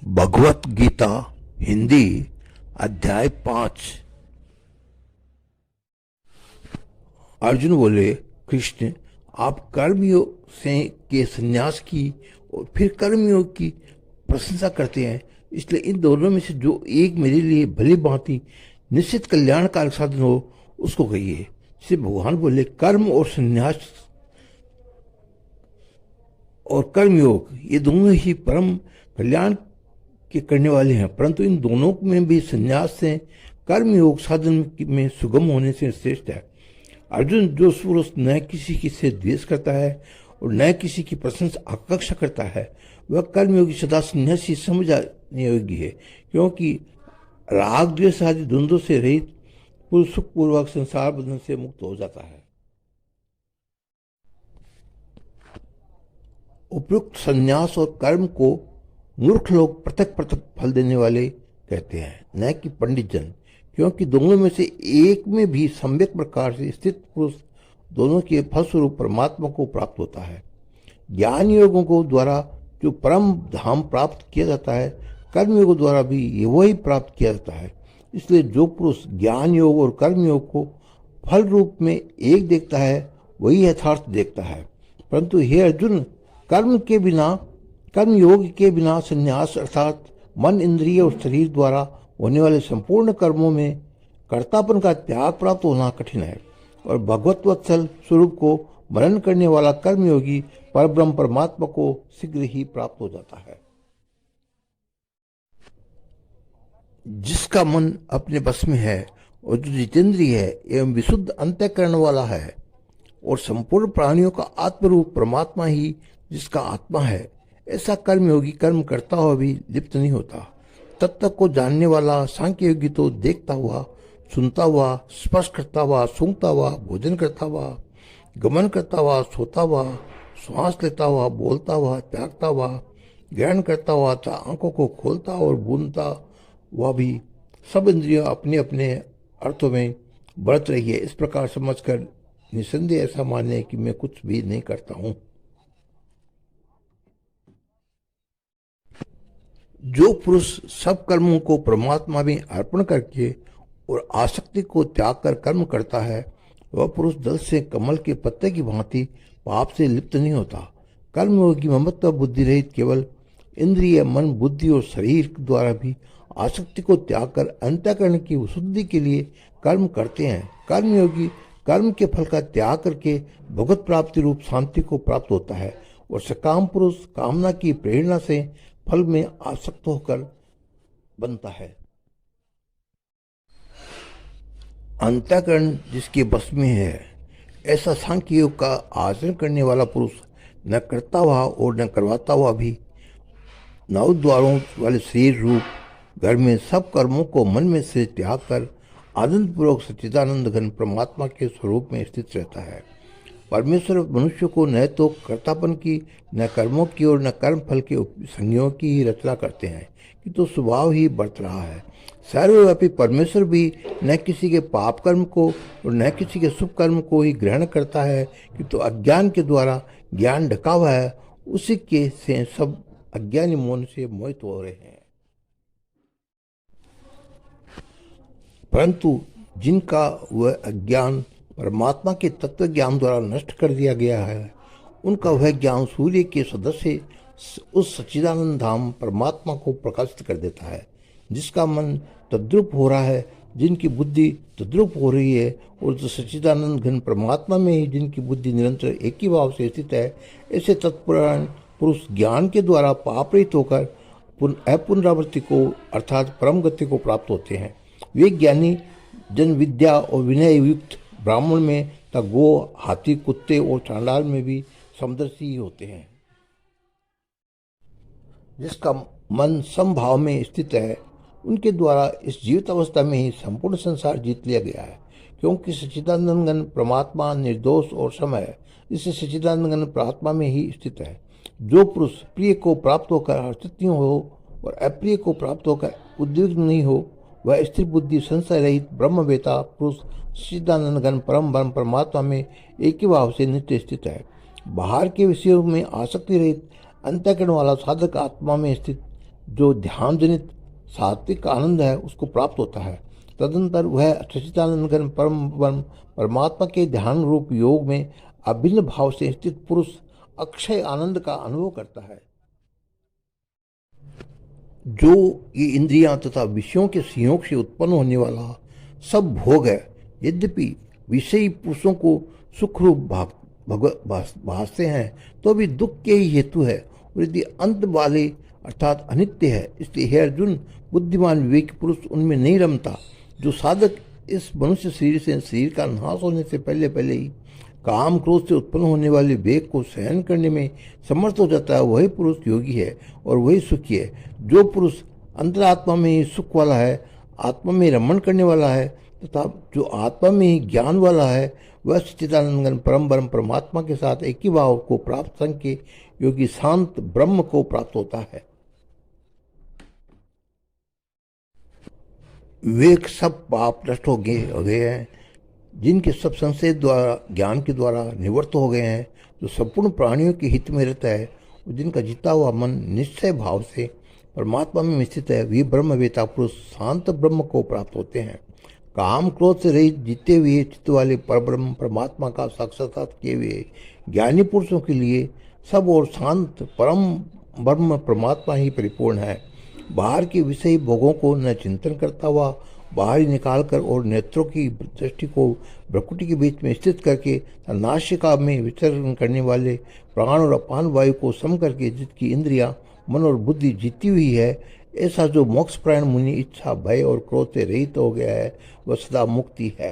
भगवत गीता हिंदी अध्याय 5। अर्जुन बोले, कृष्ण, आप कर्मयोग से के संन्यास की और फिर कर्मयोग की प्रशंसा करते हैं, इसलिए इन दोनों में से जो एक मेरे लिए भली भांति निश्चित कल्याणकारक साधन हो उसको कहिए। जिसे भगवान बोले, कर्म और संन्यास और कर्मयोग ये दोनों ही परम कल्याण के करने वाले हैं, परंतु इन दोनों में भी संन्यास से कर्मयोग साधन में सुगम होने से श्रेष्ठ है। अर्जुन, जो पुरुष न किसी की से द्वेष करता है और न किसी की प्रशंसा आकांक्षा करता है, वह कर्मयोगी सदा संन्यासी समझ जाने योग्य है, क्योंकि राग द्वेष आदि द्वंद्वों से रहित पुरुष सुखपूर्वक संसार बंधन से मुक्त हो जाता है। उपयुक्त संन्यास और कर्म को मूर्ख लोग पृथक पृथक फल देने वाले कहते हैं, न कि पंडित जन, क्योंकि दोनों में से एक में भी सम्यक प्रकार से स्थित पुरुष दोनों के फलस्वरूप परमात्मा को प्राप्त होता है। ज्ञान योगों को द्वारा जो परम धाम प्राप्त किया जाता है, कर्म योगों द्वारा भी वही प्राप्त किया जाता है। इसलिए जो पुरुष ज्ञान योग और कर्म योग को फल रूप में एक देखता है, वही यथार्थ देखता है। परंतु हे अर्जुन, कर्म योग के बिना संन्यास अर्थात मन, इंद्रिय और शरीर द्वारा होने वाले संपूर्ण कर्मों में कर्तापन का त्याग प्राप्त होना कठिन है, और भगवत वत्सल स्वरूप को मनन करने वाला कर्मयोगी परब्रह्म परमात्मा को शीघ्र ही प्राप्त हो जाता है। जिसका मन अपने बस में है और जो जितेंद्रिय है एवं विशुद्ध अंतःकरण वाला है, और संपूर्ण प्राणियों का आत्मरूप परमात्मा ही जिसका आत्मा है, ऐसा कर्मयोगी कर्म करता हुआ भी लिप्त नहीं होता। तत्व को जानने वाला सांख्य योगी तो देखता हुआ, सुनता हुआ, स्पर्श करता हुआ, सूंघता हुआ, भोजन करता हुआ, गमन करता हुआ, सोता हुआ, श्वास लेता हुआ, बोलता हुआ, त्यागता हुआ, ग्रहण करता हुआ तथा आंखों को खोलता और बूंदता हुआ भी सब इंद्रियां अपने अपने अर्थों में बढ़त रही है, इस प्रकार समझकर निसंदेह ऐसा माने कि मैं कुछ भी नहीं करता हूँ। जो पुरुष सब कर्मों को परमात्मा में अर्पण करके और आसक्ति को त्याग कर कर्म करता है, वह पुरुष दल से कमल के पत्ते की भांति पाप से लिप्त नहीं होता। कर्मयोगी ममत्व बुद्धि रहित केवल इंद्रिय, मन, बुद्धि और शरीर द्वारा भी आसक्ति को त्याग कर अंतःकरण की शुद्धि के लिए कर्म करते हैं। कर्मयोगी कर्म के फल का त्याग करके भगवत प्राप्ति रूप शांति को प्राप्त होता है, और सकाम पुरुष कामना की प्रेरणा से फल में आसक्त होकर बनता है। अंतःकरण जिसके बस में है, ऐसा सांख्य योग का आचरण करने वाला पुरुष न करता हुआ और न करवाता हुआ भी 9 द्वारों वाले शरीर रूप घर में सब कर्मों को मन में से त्याग कर आनंद पूर्वक सच्चिदानंद घन परमात्मा के स्वरूप में स्थित रहता है। परमेश्वर मनुष्य को न तो कर्तापन की, न कर्मों की और न कर्म फल के संज्ञों की ही रचना करते हैं, कि तो स्वभाव ही बरत रहा है। सर्वव्यापी परमेश्वर भी न किसी के पाप कर्म को और न किसी के शुभ कर्म को ही ग्रहण करता है, कि तो अज्ञान के द्वारा ज्ञान ढका हुआ है, उसी के से सब अज्ञानी मन से मोहित हो रहे हैं। परंतु जिनका वह अज्ञान परमात्मा के तत्व ज्ञान द्वारा नष्ट कर दिया गया है, उनका वह ज्ञान सूर्य के सदस्य उस सच्चिदानंद धाम परमात्मा को प्रकाशित कर देता है। जिसका मन तद्रुप हो रहा है, जिनकी बुद्धि तद्रुप हो रही है, और जो सच्चिदानंद घन परमात्मा में ही जिनकी बुद्धि निरंतर एक ही भाव से स्थित है, ऐसे तत्परायण पुरुष ज्ञान के द्वारा पाप रहित होकर अपुनरावृत्ति को अर्थात परम गति को प्राप्त होते हैं। वे ज्ञानी जन विद्या और विनय युक्त ब्राह्मण में तथा गो, हाथी, कुत्ते और चांडाल में भी समदर्शी ही होते हैं। जिसका मन समभाव में स्थित है, उनके द्वारा इस जीवित अवस्था में ही संपूर्ण संसार जीत लिया गया है, क्योंकि सच्चिदानंद घन परमात्मा निर्दोष और सम है। इससे सच्चिदानंद घन परमात्मा में ही स्थित है। जो पुरुष प्रिय को प्राप्त होकर हर्षित नहीं हो और अप्रिय को प्राप्त होकर उद्विग्न नहीं हो, वह स्थिर बुद्धि संशय रहित ब्रह्मवेता पुरुष सच्चिदानंद घन परम ब्रह्म परमात्मा में एक ही भाव से नित्य स्थित है। बाहर के विषयों में आसक्ति रहित अंतःकरण वाला साधक आत्मा में स्थित जो ध्यान जनित सात्विक आनंद है उसको प्राप्त होता है। तदनंतर वह सच्चिदानंद घन परम ब्रह्म परमात्मा के ध्यान रूप योग में अभिन्न भाव से स्थित पुरुष अक्षय आनंद का अनुभव करता है। जो ये इंद्रियां तथा विषयों के संयोग से उत्पन्न होने वाला सब भोग है, यद्यपि विषयी पुरुषों को सुखरूप भासते हैं तो भी दुख के ही हेतु है और यदि अंत वाले अर्थात अनित्य है, इसलिए हे अर्जुन, बुद्धिमान विवेक पुरुष उनमें नहीं रमता। जो साधक इस मनुष्य शरीर से शरीर का नाश होने से पहले पहले ही काम क्रोध से उत्पन्न होने वाले वेग को सहन करने में समर्थ हो जाता है, वही पुरुष योगी है और वही सुखी है। जो पुरुष अंतरात्मा में ही सुख वाला है, आत्मा में रमण करने वाला है तथा जो आत्मा में ही ज्ञान वाला है, वह सच्चिदानंद परम ब्रह्म परमात्मा के साथ एक ही भाव को प्राप्त संग के योगी शांत ब्रह्म को प्राप्त होता है। विवेक सब पाप नष्ट हो गए हैं, जिनके सब संशय द्वारा ज्ञान के द्वारा निवृत्त हो गए हैं, जो संपूर्ण प्राणियों के हित में रहता है और जिनका जीता हुआ मन निश्चय भाव से परमात्मा में स्थित है, वे ब्रह्मवेता पुरुष शांत ब्रह्म को प्राप्त होते हैं। काम क्रोध से रहित जीते हुए चित्त वाले परब्रह्म परमात्मा का साक्षात्कार किए हुए ज्ञानी पुरुषों के लिए सब और शांत परम ब्रह्म परमात्मा ही परिपूर्ण है। बाहर के विषयी भोगों को न चिंतन करता हुआ बाहर ही निकाल कर और नेत्रों की दृष्टि को भ्रकुटी के बीच में स्थित करके नासिका में विचरण करने वाले प्राण और अपान वायु को सम करके जिसकी इंद्रियां मन और बुद्धि जीती हुई है, ऐसा जो मोक्षपरायण मुनि इच्छा भय और क्रोध से रहित हो गया है, वह सदा मुक्ति है।